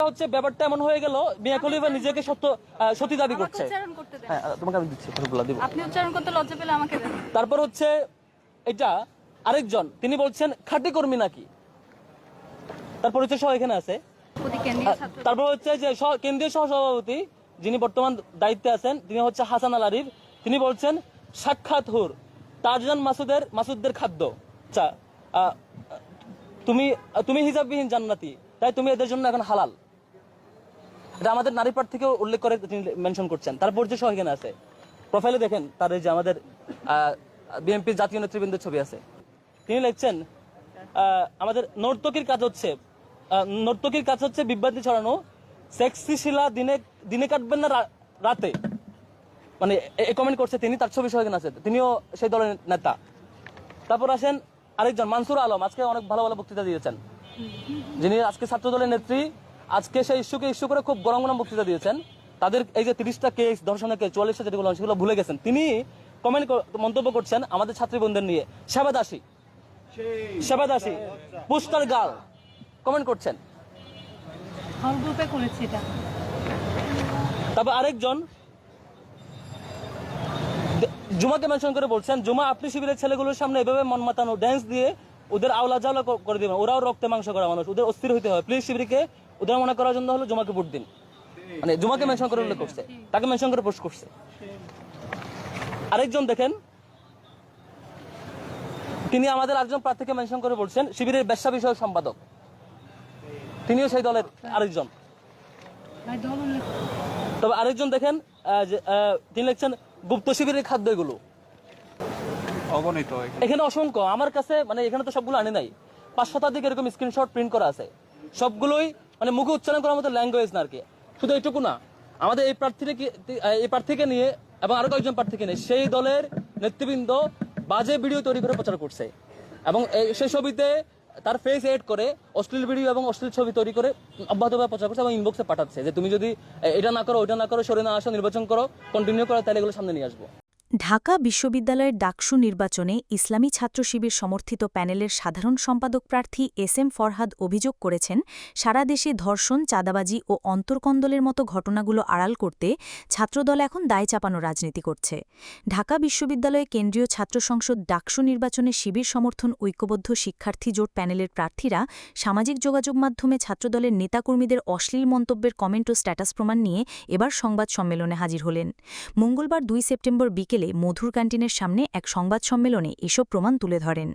হচ্ছে ব্যাপারটা এমন হয়ে গেল মিয়া খলিফা নিজেকে সতী দাবি করছে। হ্যাঁ তোমাকে আমি দিচ্ছি, দিব। আপনি উচ্চারণ করতে লজ্জা পেলে আমাকে দেন। তারপর হচ্ছে এটা আরেকজন, তিনি বলছেন খাঁটি কর্মী নাকি, তার পরিচয় সহ এখানে আছে। তারপর হচ্ছে যে কেন্দ্রীয় সহসভাপতি যিনি বর্তমান দায়িত্বে আছেন, তিনি হচ্ছে হাসান আল আরিফ, তিনি বলছেন সাক্ষাৎ হুর তারজান মাসুদদের খাদ্য। আচ্ছা, তুমি হিজাববিহীন জান্নাতি, তাই তুমি এদের জন্য এখন হালাল। এটা আমাদের নারী প্রার্থীকেও উল্লেখ করে তিনি মেনশন করছেন, তার পরিচয় সহ এখানে আছে। প্রোফাইলে দেখেন তার এই যে আমাদের বিএনপির জাতীয় নেতৃবৃন্দের ছবি আছে। তিনি লিখছেন আমাদের নর্তকীর কাজ হচ্ছে বিভ্রান্তি ছড়ানো, সেক্সি শিলা দিনে কাটবেন না রাতে, মানে কমেন্ট করছে তিনি, তার ছবি সহ এখানে আছে, তিনিও সেই দলের নেতা। তারপর আসেন আরেকজন মানসুর আলম, আজকে অনেক ভালো ভালো বক্তৃতা দিয়েছেন, যিনি আজকে ছাত্র দলের নেত্রী, আজকে সেই ইস্যু করে খুব গরম গরম বক্তৃতা দিয়েছেন। তাদের এই যে 30টা কেস, ধর্ষণের কেস, 44টা যেগুলো সেগুলো ভুলে গেছেন। তিনি মন্তব্য করছেন আমাদের ছাত্রীবন্ধুদের নিয়ে, সেবাদাসী পুস্টার গার্ল কমেন্ট করছেন। তারপর আরেকজন জুমাকে মেনশন করে বলছেন, জুমা আপনি শিবিরের ছেলেগুলোর সামনে এভাবে মন মাতানো ড্যান্স দিয়ে ওদের আওলা জাওলা করে দিবেন, ওরাও রক্তে মাংস করা মানুষ, ওদের অস্থির হইতে হয়, প্লিজ শিবিরকে ওদের মনে করার জন্য হলো জুমাকে ভোট দিন। মানে জুমাকে মেনশন করে উল্লেখ করছে, তাকে মেনশন করে পোস্ট করছে। আরেকজন দেখেন, তিনি আমাদের আরেকজন প্রার্থীকে মেনশন করে বলছেন শিবিরের ব্যবসা বিষয়ক সম্পাদক, তিনিও সেই দলের আরেকজন। তবে আরেকজন দেখেন তিনি লিখছেন গুপ্ত শিবিরের খাদ্য, এগুলো এখানে অসংখ্য আমার কাছে, মানে এখানে তো সবগুলো আনি নাই, 5 শতাধিক এরকম স্ক্রিনশট প্রিন্ট করা আছে, সবগুলোই মানে মুখে উচ্চারণ করার মতো ল্যাঙ্গুয়েজ না আর কি। শুধু এইটুকু না, আমাদের এই প্রার্থীকে নিয়ে এবং আরো কয়েকজন প্রার্থীকে নিয়ে সেই দলের নেতৃবৃন্দ বাজে ভিডিও তৈরি করে প্রচার করছে, এবং সেই ছবিতে তার ফেস এড করে অশ্লীল ভিডিও এবং অশ্লীল ছবি তৈরি করে অব্যাহতভাবে প্রচার করছে এবং ইনবক্সে পাঠাচ্ছে যে তুমি যদি এটা না করো, ওইটা না করো, সরে না আসো, নির্বাচন করো, কন্টিনিউ করো, তাহলে এগুলো সামনে নিয়ে আসবো। ঢাকা বিশ্ববিদ্যালয়ের ডাকসু নির্বাচনে ইসলামী ছাত্র শিবির সমর্থিত প্যানেলের সাধারণ সম্পাদক প্রার্থী এস.এম. ফরহাদ অভিযোগ করেছেন, সারা দেশে ধর্ষণ, চাঁদাবাজি ও অন্তর্কন্দলের মতো ঘটনাগুলো আড়াল করতে ছাত্রদল এখন দায় চাপানো রাজনীতি করছে। ঢাকা বিশ্ববিদ্যালয়ে কেন্দ্রীয় ছাত্র সংসদ ডাকসু নির্বাচনে শিবির সমর্থন ঐক্যবদ্ধ শিক্ষার্থী জোট প্যানেলের প্রার্থীরা সামাজিক যোগাযোগ মাধ্যমে ছাত্রদলের নেতাকর্মীদের অশ্লীল মন্তব্যের কমেন্ট ও স্ট্যাটাস প্রমাণ নিয়ে এবার সংবাদ সম্মেলনে হাজির হলেন। মঙ্গলবার 2 সেপ্টেম্বর বিকেলে মধুর ক্যান্টিনের সামনে এক সংবাদ সম্মেলনে এসব প্রমাণ তুলে ধরেন।